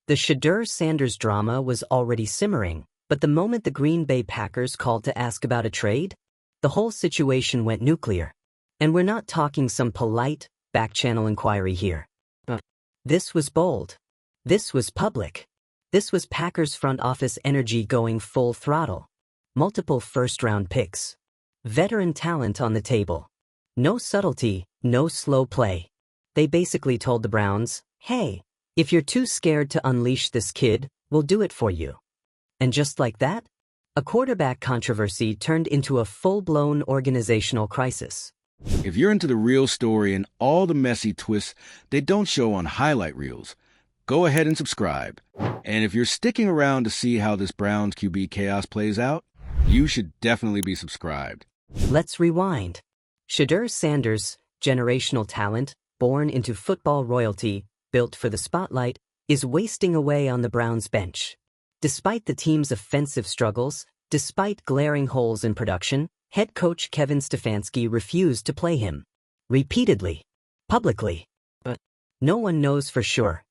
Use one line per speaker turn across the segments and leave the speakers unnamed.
The Shedeur Sanders drama was already simmering, but the moment the Green Bay Packers called to ask about a trade, the whole situation went nuclear. And we're not talking some polite, back-channel inquiry here. This was bold. This was public. This was Packers front office energy going full throttle. Multiple first-round picks. Veteran talent on the table. No subtlety, no slow play. They basically told the Browns, hey, if you're too scared to unleash this kid, we'll do it for you. And just like that, a quarterback controversy turned into a full-blown organizational crisis.
If you're into the real story and all the messy twists they don't show on highlight reels, go ahead and subscribe. And if you're sticking around to see how this Browns QB chaos plays out, you should definitely be subscribed.
Let's rewind. Shedeur Sanders, generational talent, born into football royalty, built for the spotlight, is wasting away on the Browns bench. Despite the team's offensive struggles, despite glaring holes in production, head coach Kevin Stefanski refused to play him. Repeatedly. Publicly. But no one knows for sure.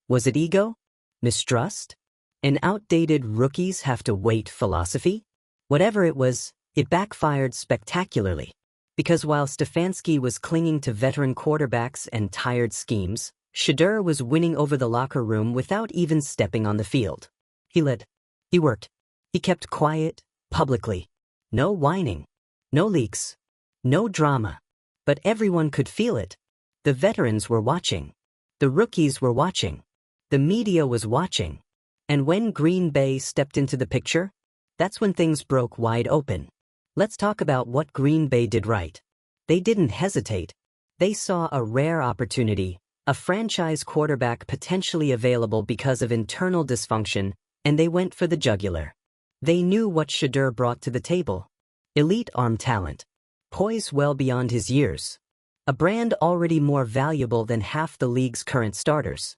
Was it ego? Mistrust? An outdated rookies have to wait philosophy? Whatever it was, it backfired spectacularly. Because while Stefanski was clinging to veteran quarterbacks and tired schemes, Shedeur was winning over the locker room without even stepping on the field. He led. He worked. He kept quiet, publicly. No whining. No leaks. No drama. But everyone could feel it. The veterans were watching. The rookies were watching. The media was watching. And when Green Bay stepped into the picture, that's when things broke wide open. Let's talk about what Green Bay did right. They didn't hesitate. They saw a rare opportunity, a franchise quarterback potentially available because of internal dysfunction, and they went for the jugular. They knew what Shedeur brought to the table. Elite arm talent. Poise well beyond his years. A brand already more valuable than half the league's current starters.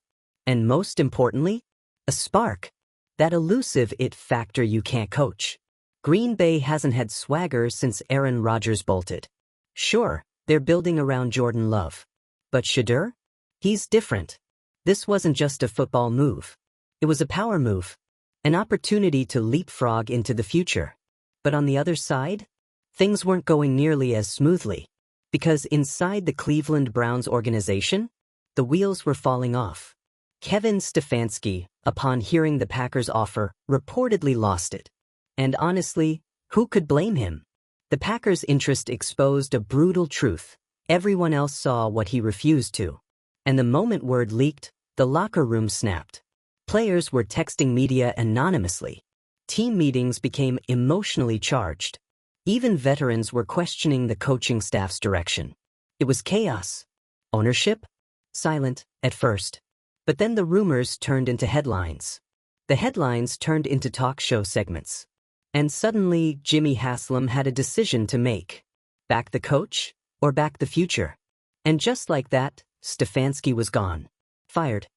And most importantly, a spark. That elusive it factor you can't coach. Green Bay hasn't had swagger since Aaron Rodgers bolted. Sure, they're building around Jordan Love. But Shedeur? He's different. This wasn't just a football move. It was a power move. An opportunity to leapfrog into the future. But on the other side, things weren't going nearly as smoothly. Because inside the Cleveland Browns organization, the wheels were falling off. Kevin Stefanski, upon hearing the Packers' offer, reportedly lost it. And honestly, who could blame him? The Packers' interest exposed a brutal truth. Everyone else saw what he refused to. And the moment word leaked, the locker room snapped. Players were texting media anonymously. Team meetings became emotionally charged. Even veterans were questioning the coaching staff's direction. It was chaos. Ownership? Silent, at first. But then the rumors turned into headlines. The headlines turned into talk show segments. And suddenly, Jimmy Haslam had a decision to make. Back the coach, or back the future? And just like that, Stefanski was gone. Fired.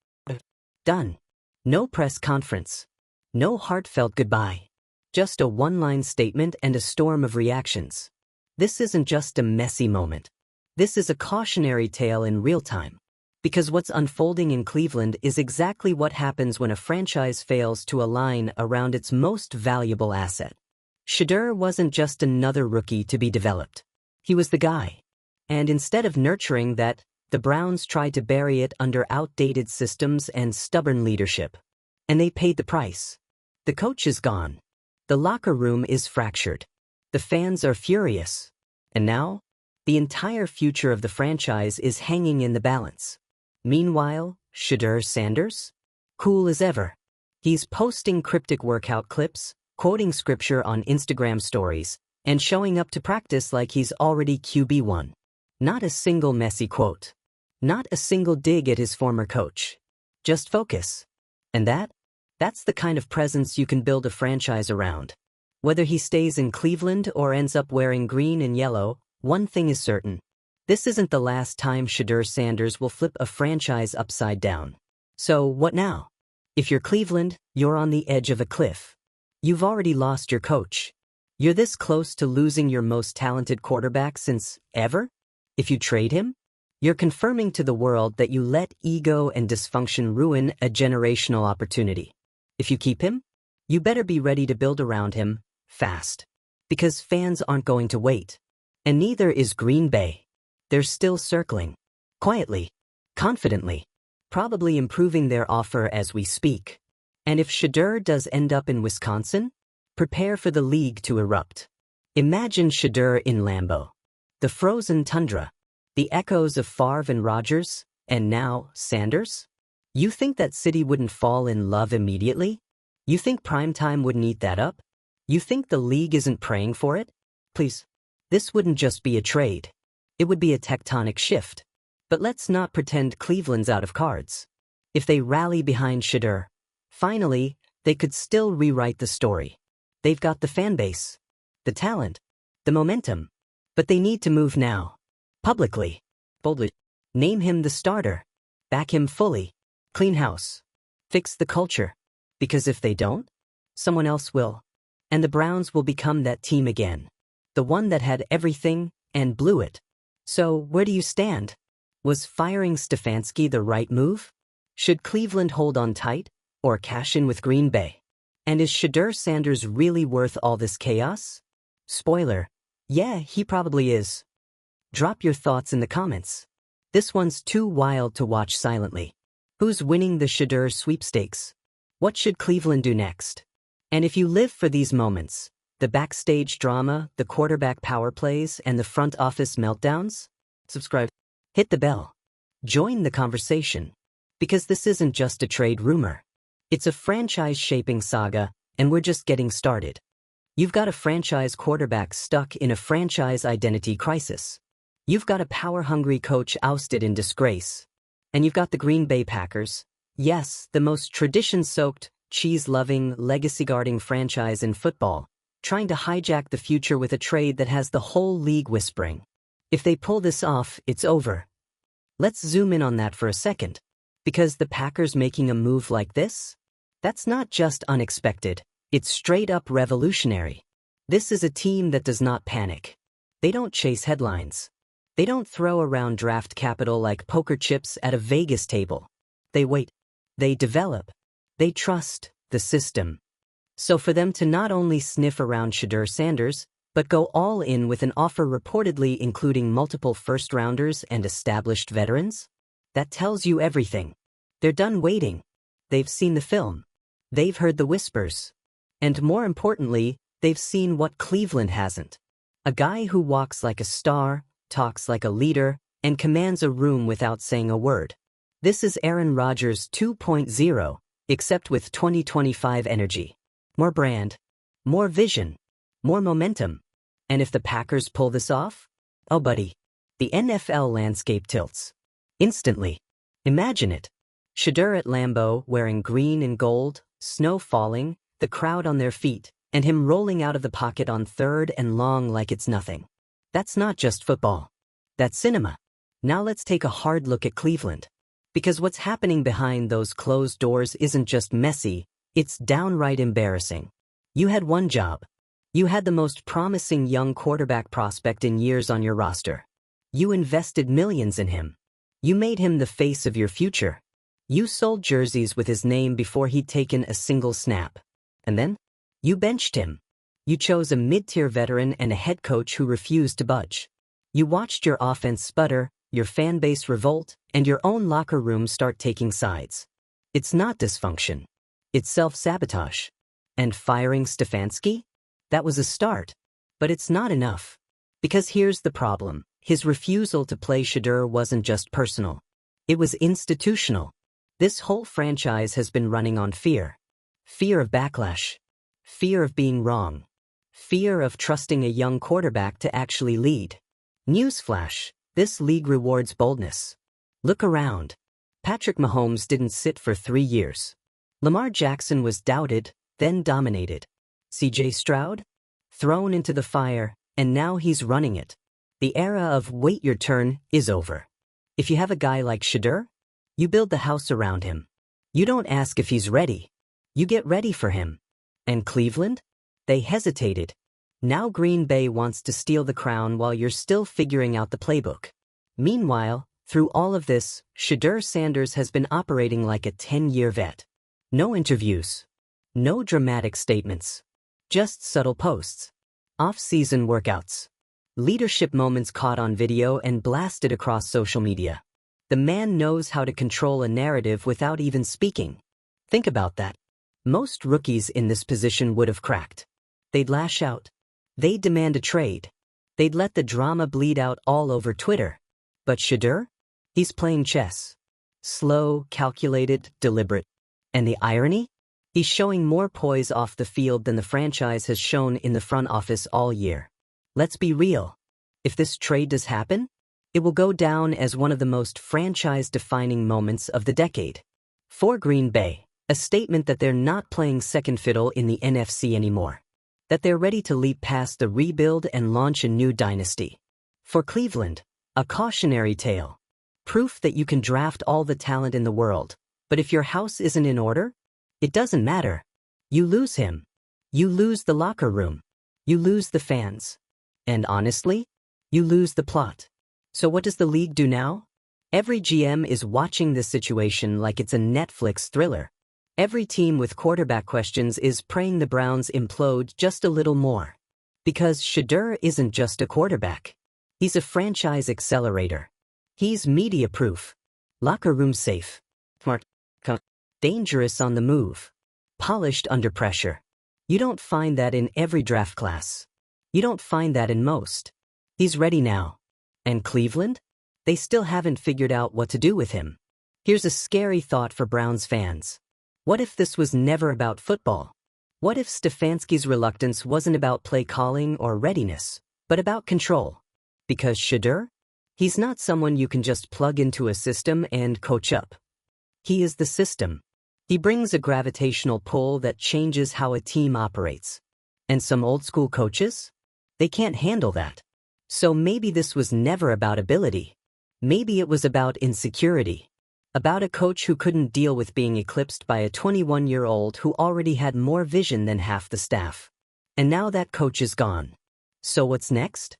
Done. No press conference. No heartfelt goodbye. Just a one-line statement and a storm of reactions. This isn't just a messy moment. This is a cautionary tale in real time. Because what's unfolding in Cleveland is exactly what happens when a franchise fails to align around its most valuable asset. Shedeur wasn't just another rookie to be developed. He was the guy. And instead of nurturing that, the Browns tried to bury it under outdated systems and stubborn leadership. And they paid the price. The coach is gone. The locker room is fractured. The fans are furious. And now, the entire future of the franchise is hanging in the balance. Meanwhile, Shedeur Sanders? Cool as ever. He's posting cryptic workout clips, quoting scripture on Instagram stories, and showing up to practice like he's already QB1. Not a single messy quote. Not a single dig at his former coach. Just focus. And that's the kind of presence you can build a franchise around. Whether he stays in Cleveland or ends up wearing green and yellow, one thing is certain. This isn't the last time Shedeur Sanders will flip a franchise upside down. So, what now? If you're Cleveland, you're on the edge of a cliff. You've already lost your coach. You're this close to losing your most talented quarterback since ever? If you trade him, You're confirming to the world that you let ego and dysfunction ruin a generational opportunity. If you keep him, you better be ready to build around him, fast. Because fans aren't going to wait. And neither is Green Bay. They're still circling. Quietly. Confidently. Probably improving their offer as we speak. And if Shedeur does end up in Wisconsin, prepare for the league to erupt. Imagine Shedeur in Lambeau. The frozen tundra. The echoes of Favre and Rodgers, and now Sanders? You think that city wouldn't fall in love immediately? You think primetime wouldn't eat that up? You think the league isn't praying for it? Please. This wouldn't just be a trade. It would be a tectonic shift. But let's not pretend Cleveland's out of cards. If they rally behind Shedeur, finally, they could still rewrite the story. They've got the fan base, the talent, the momentum. But they need to move now. Publicly. Boldly. Name him the starter. Back him fully. Clean house. Fix the culture. Because if they don't, someone else will. And the Browns will become that team again. The one that had everything and blew it. So, where do you stand? Was firing Stefanski the right move? Should Cleveland hold on tight, or cash in with Green Bay? And is Shedeur Sanders really worth all this chaos? Spoiler. Yeah, he probably is. Drop your thoughts in the comments. This one's too wild to watch silently. Who's winning the Shedeur sweepstakes? What should Cleveland do next? And if you live for these moments, the backstage drama, the quarterback power plays, and the front office meltdowns, subscribe. Hit the bell. Join the conversation. Because this isn't just a trade rumor. It's a franchise-shaping saga, and we're just getting started. You've got a franchise quarterback stuck in a franchise identity crisis. You've got a power-hungry coach ousted in disgrace. And you've got the Green Bay Packers. Yes, the most tradition-soaked, cheese-loving, legacy-guarding franchise in football, trying to hijack the future with a trade that has the whole league whispering. If they pull this off, it's over. Let's zoom in on that for a second. Because the Packers making a move like this? That's not just unexpected, it's straight-up revolutionary. This is a team that does not panic. They don't chase headlines. They don't throw around draft capital like poker chips at a Vegas table. They wait. They develop. They trust the system. So for them to not only sniff around Shedeur Sanders, but go all in with an offer reportedly including multiple first-rounders and established veterans? That tells you everything. They're done waiting. They've seen the film. They've heard the whispers. And more importantly, they've seen what Cleveland hasn't. A guy who walks like a star, talks like a leader, and commands a room without saying a word. This is Aaron Rodgers 2.0, except with 2025 energy. More brand, more vision, more momentum. And if the Packers pull this off? Oh buddy, the NFL landscape tilts. Instantly. Imagine it. Shedeur at Lambeau wearing green and gold, snow falling, the crowd on their feet, and him rolling out of the pocket on 3rd and long like it's nothing. That's not just football. That's cinema. Now let's take a hard look at Cleveland. Because what's happening behind those closed doors isn't just messy, it's downright embarrassing. You had one job. You had the most promising young quarterback prospect in years on your roster. You invested millions in him. You made him the face of your future. You sold jerseys with his name before he'd taken a single snap. And then? You benched him. You chose a mid-tier veteran and a head coach who refused to budge. You watched your offense sputter, your fan base revolt, and your own locker room start taking sides. It's not dysfunction. It's self-sabotage. And firing Stefanski? That was a start. But it's not enough. Because here's the problem. His refusal to play Shedeur wasn't just personal. It was institutional. This whole franchise has been running on fear. Fear of backlash. Fear of being wrong. Fear of trusting a young quarterback to actually lead. Newsflash, this league rewards boldness. Look around. Patrick Mahomes didn't sit for 3 years. Lamar Jackson was doubted, then dominated. CJ Stroud? Thrown into the fire, and now he's running it. The era of wait your turn is over. If you have a guy like Shedeur, you build the house around him. You don't ask if he's ready. You get ready for him. And Cleveland? They hesitated. Now Green Bay wants to steal the crown while you're still figuring out the playbook. Meanwhile, Through all of this, Shedeur Sanders has been operating like a 10-year vet. No interviews. No dramatic statements. Just subtle posts. Off-season workouts. Leadership moments caught on video and blasted across social media. The man knows how to control a narrative without even speaking. Think about that. Most rookies in this position would have cracked. They'd lash out. They'd demand a trade. They'd let the drama bleed out all over Twitter. But Shedeur? He's playing chess. Slow, calculated, deliberate. And the irony? He's showing more poise off the field than the franchise has shown in the front office all year. Let's be real. If this trade does happen, it will go down as one of the most franchise-defining moments of the decade. For Green Bay, a statement that they're not playing second fiddle in the NFC anymore. That they're ready to leap past the rebuild and launch a new dynasty. For Cleveland, a cautionary tale. Proof that you can draft all the talent in the world, but if your house isn't in order, it doesn't matter. You lose him. You lose the locker room. You lose the fans. And honestly, you lose the plot. So what does the league do now? Every GM is watching this situation like it's a Netflix thriller. Every team with quarterback questions is praying the Browns implode just a little more. Because Shedeur isn't just a quarterback. He's a franchise accelerator. He's media-proof, locker-room safe, smart, dangerous on the move, polished under pressure. You don't find that in every draft class. You don't find that in most. He's ready now. And Cleveland? They still haven't figured out what to do with him. Here's a scary thought for Browns fans. What if this was never about football? What if Stefanski's reluctance wasn't about play calling or readiness, but about control? Because Shedeur? He's not someone you can just plug into a system and coach up. He is the system. He brings a gravitational pull that changes how a team operates. And some old-school coaches? They can't handle that. So maybe this was never about ability. Maybe it was about insecurity. About a coach who couldn't deal with being eclipsed by a 21-year-old who already had more vision than half the staff. And now that coach is gone. So what's next?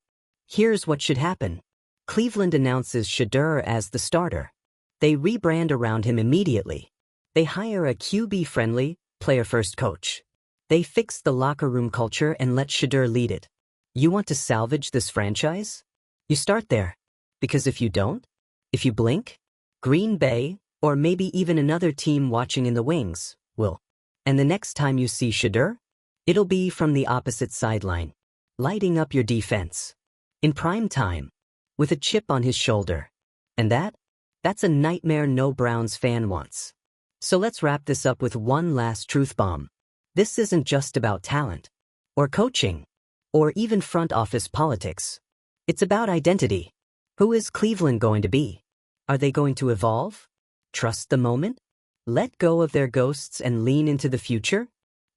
Here's what should happen. Cleveland announces Shedeur as the starter. They rebrand around him immediately. They hire a QB-friendly, player-first coach. They fix the locker room culture and let Shedeur lead it. You want to salvage this franchise? You start there. Because if you don't, if you blink, Green Bay, or maybe even another team watching in the wings, will. And the next time you see Shedeur, it'll be from the opposite sideline, lighting up your defense. In prime time. With a chip on his shoulder. And that's a nightmare no Browns fan wants. So let's wrap this up with one last truth bomb. This isn't just about talent, or coaching, or even front office politics. It's about identity. Who is Cleveland going to be? Are they going to evolve? Trust the moment? Let go of their ghosts and lean into the future?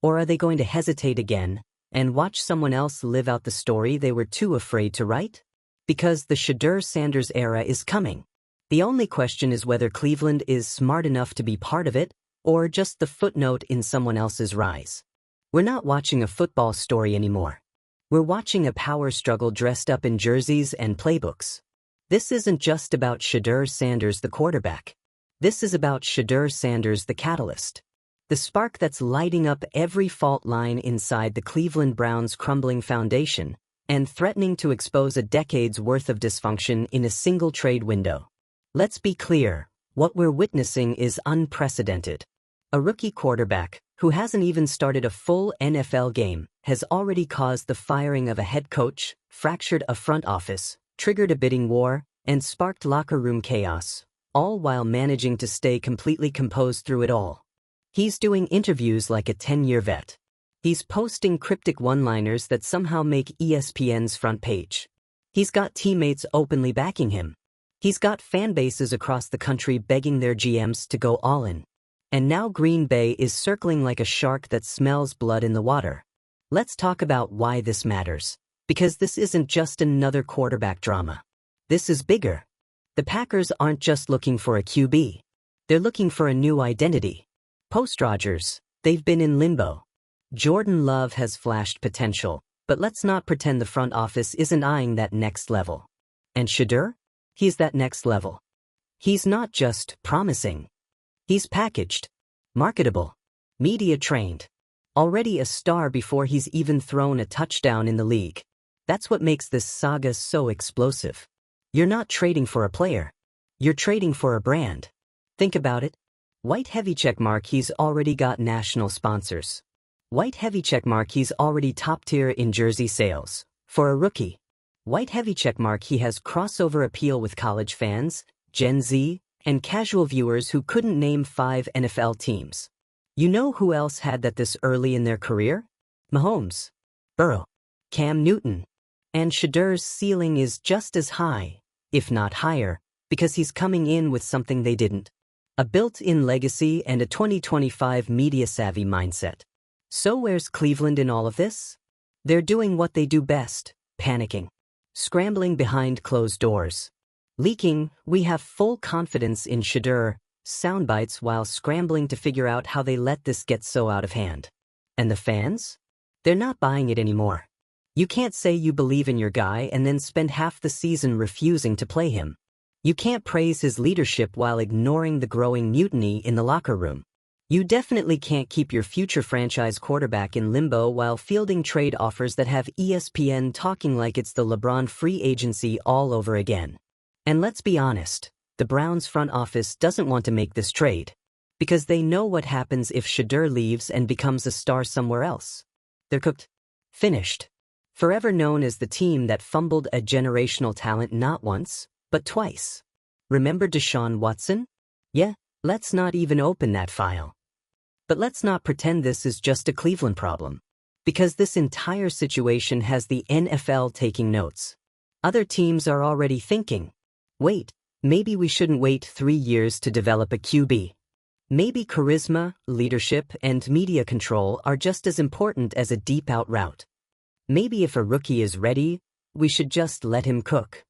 Or are they going to hesitate again and watch someone else live out the story they were too afraid to write? Because the Shedeur Sanders era is coming. The only question is whether Cleveland is smart enough to be part of it, or just the footnote in someone else's rise. We're not watching a football story anymore. We're watching a power struggle dressed up in jerseys and playbooks. This isn't just about Shedeur Sanders the quarterback. This is about Shedeur Sanders the catalyst. The spark that's lighting up every fault line inside the Cleveland Browns' crumbling foundation, and threatening to expose a decade's worth of dysfunction in a single trade window. Let's be clear, what we're witnessing is unprecedented. A rookie quarterback, who hasn't even started a full NFL game, has already caused the firing of a head coach, fractured a front office, triggered a bidding war, and sparked locker room chaos, all while managing to stay completely composed through it all. He's doing interviews like a 10-year vet. He's posting cryptic one-liners that somehow make ESPN's front page. He's got teammates openly backing him. He's got fan bases across the country begging their GMs to go all in. And now Green Bay is circling like a shark that smells blood in the water. Let's talk about why this matters. Because this isn't just another quarterback drama. This is bigger. The Packers aren't just looking for a QB. They're looking for a new identity. Post-Rodgers, they've been in limbo. Jordan Love has flashed potential, but let's not pretend the front office isn't eyeing that next level. And Shedeur? He's that next level. He's not just promising. He's packaged, marketable, media-trained, already a star before he's even thrown a touchdown in the league. That's what makes this saga so explosive. You're not trading for a player. You're trading for a brand. Think about it. White heavy checkmark, he's already got national sponsors. White heavy checkmark, he's already top tier in jersey sales. For a rookie. White heavy checkmark, he has crossover appeal with college fans, Gen Z, and casual viewers who couldn't name 5 NFL teams. You know who else had that this early in their career? Mahomes, Burrow, Cam Newton. And Shedeur's ceiling is just as high, if not higher, because he's coming in with something they didn't. A built-in legacy and a 2025 media-savvy mindset. So where's Cleveland in all of this? They're doing what they do best, panicking. Scrambling behind closed doors. Leaking, we have full confidence in Shedeur, soundbites while scrambling to figure out how they let this get so out of hand. And the fans? They're not buying it anymore. You can't say you believe in your guy and then spend half the season refusing to play him. You can't praise his leadership while ignoring the growing mutiny in the locker room. You definitely can't keep your future franchise quarterback in limbo while fielding trade offers that have ESPN talking like it's the LeBron free agency all over again. And let's be honest, the Browns front office doesn't want to make this trade. Because they know what happens if Shedeur leaves and becomes a star somewhere else. They're cooked. Finished. Forever known as the team that fumbled a generational talent not once, but twice. Remember Deshaun Watson? Yeah, let's not even open that file. But let's not pretend this is just a Cleveland problem. Because this entire situation has the NFL taking notes. Other teams are already thinking, wait, maybe we shouldn't wait 3 years to develop a QB. Maybe charisma, leadership, and media control are just as important as a deep-out route. Maybe if a rookie is ready, we should just let him cook.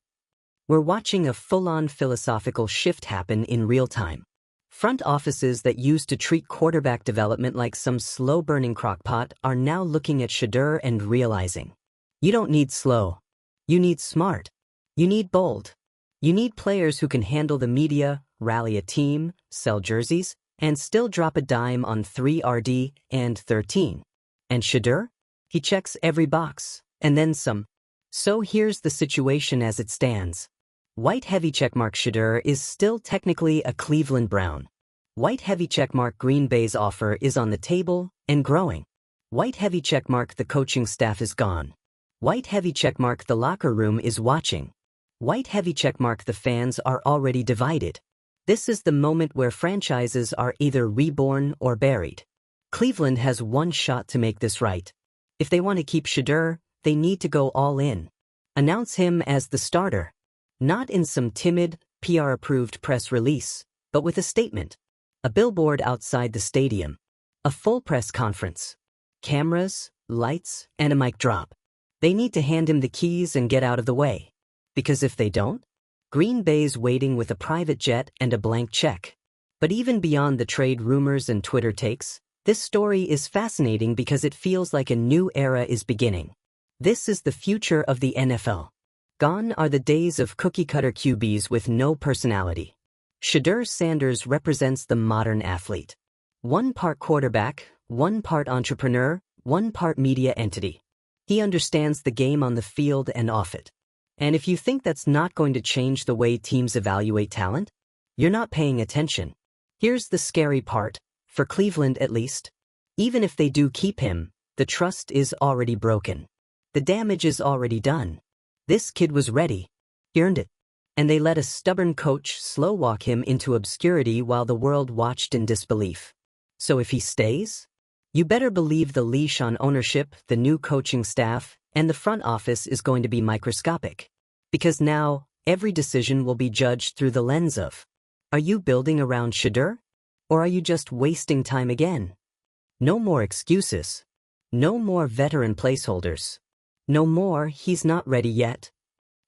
We're watching a full-on philosophical shift happen in real time. Front offices that used to treat quarterback development like some slow-burning crockpot are now looking at Shedeur and realizing, you don't need slow. You need smart. You need bold. You need players who can handle the media, rally a team, sell jerseys, and still drop a dime on 3RD and 13. And Shedeur? He checks every box, and then some. So here's the situation as it stands. White heavy checkmark Shedeur is still technically a Cleveland Brown. White heavy checkmark Green Bay's offer is on the table and growing. White heavy checkmark the coaching staff is gone. White heavy checkmark the locker room is watching. White heavy checkmark the fans are already divided. This is the moment where franchises are either reborn or buried. Cleveland has one shot to make this right. If they want to keep Shedeur, they need to go all in. Announce him as the starter. Not in some timid, PR-approved press release, but with a statement. A billboard outside the stadium. A full press conference. Cameras, lights, and a mic drop. They need to hand him the keys and get out of the way. Because if they don't, Green Bay's waiting with a private jet and a blank check. But even beyond the trade rumors and Twitter takes, this story is fascinating because it feels like a new era is beginning. This is the future of the NFL. Gone are the days of cookie-cutter QBs with no personality. Shedeur Sanders represents the modern athlete. 1 part quarterback, 1 part entrepreneur, 1 part media entity. He understands the game on the field and off it. And if you think that's not going to change the way teams evaluate talent, you're not paying attention. Here's the scary part, for Cleveland at least. Even if they do keep him, the trust is already broken. The damage is already done. This kid was ready. He earned it. And they let a stubborn coach slow-walk him into obscurity while the world watched in disbelief. So if he stays, you better believe the leash on ownership, the new coaching staff, and the front office is going to be microscopic. Because now, every decision will be judged through the lens of, are you building around Shedeur? Or are you just wasting time again? No more excuses. No more veteran placeholders. No more, he's not ready yet.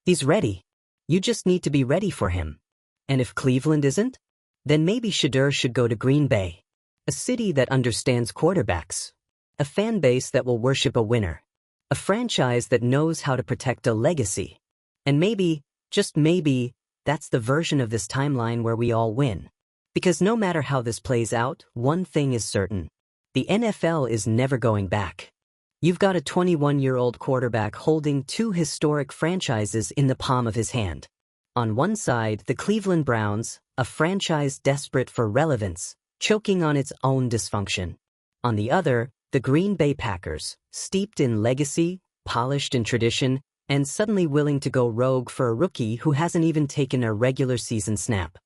He's ready. You just need to be ready for him. And if Cleveland isn't, then maybe Shedeur should go to Green Bay. A city that understands quarterbacks. A fan base that will worship a winner. A franchise that knows how to protect a legacy. And maybe, just maybe, That's the version of this timeline where we all win. Because no matter how this plays out, one thing is certain. The NFL is never going back. You've got a 21-year-old quarterback holding two historic franchises in the palm of his hand. On one side, the Cleveland Browns, a franchise desperate for relevance, choking on its own dysfunction. On the other, the Green Bay Packers, steeped in legacy, polished in tradition, and suddenly willing to go rogue for a rookie who hasn't even taken a regular season snap.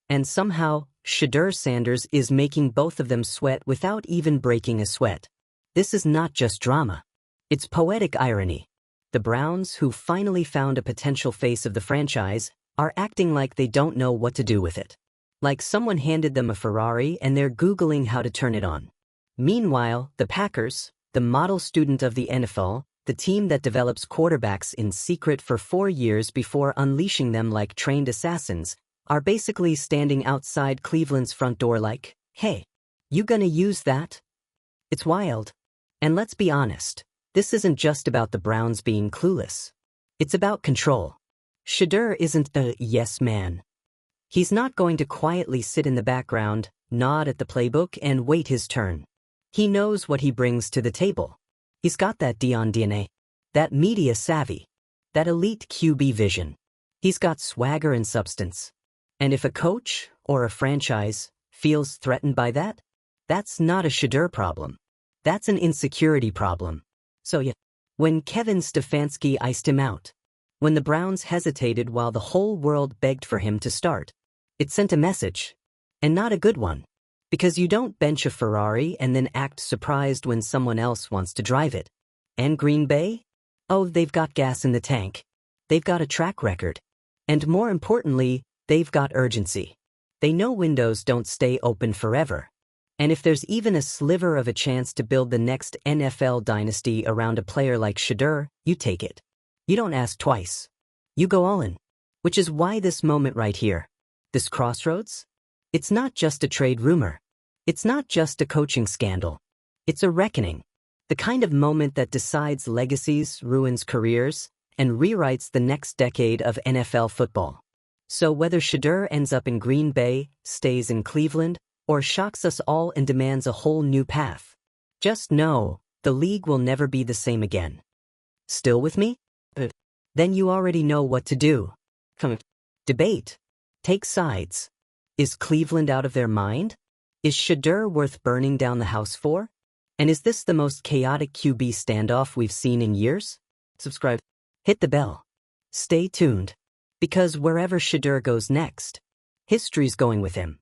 And somehow, Shedeur Sanders is making both of them sweat without even breaking a sweat. This is not just drama. It's poetic irony. The Browns, who finally found a potential face of the franchise, are acting like they don't know what to do with it. Like someone handed them a Ferrari and they're Googling how to turn it on. Meanwhile, the Packers, the model student of the NFL, the team that develops quarterbacks in secret for 4 years before unleashing them like trained assassins, are basically standing outside Cleveland's front door like, hey, you gonna use that? It's wild. And let's be honest, this isn't just about the Browns being clueless. It's about control. Shedeur isn't the yes man. He's not going to quietly sit in the background, nod at the playbook, and wait his turn. He knows what he brings to the table. He's got that Dion DNA, that media savvy, that elite QB vision. He's got swagger and substance. And if a coach or a franchise feels threatened by that, that's not a Shedeur problem. That's an insecurity problem. So yeah, when Kevin Stefanski iced him out, when the Browns hesitated while the whole world begged for him to start, it sent a message, and not a good one. Because you don't bench a Ferrari and then act surprised when someone else wants to drive it. And Green Bay? Oh, they've got gas in the tank. They've got a track record. And more importantly, they've got urgency. They know windows don't stay open forever. And if there's even a sliver of a chance to build the next NFL dynasty around a player like Shedeur, you take it. You don't ask twice. You go all in. Which is why this moment right here, this crossroads, it's not just a trade rumor. It's not just a coaching scandal. It's a reckoning. The kind of moment that decides legacies, ruins careers, and rewrites the next decade of NFL football. So whether Shedeur ends up in Green Bay, stays in Cleveland, or shocks us all and demands a whole new path, just know the league will never be the same again. Still with me? Then you already know what to do. Debate. Take sides. Is Cleveland out of their mind? Is Shedeur worth burning down the house for? And is this the most chaotic QB standoff we've seen in years? Subscribe. Hit the bell. Stay tuned. Because wherever Shedeur goes next, history's going with him.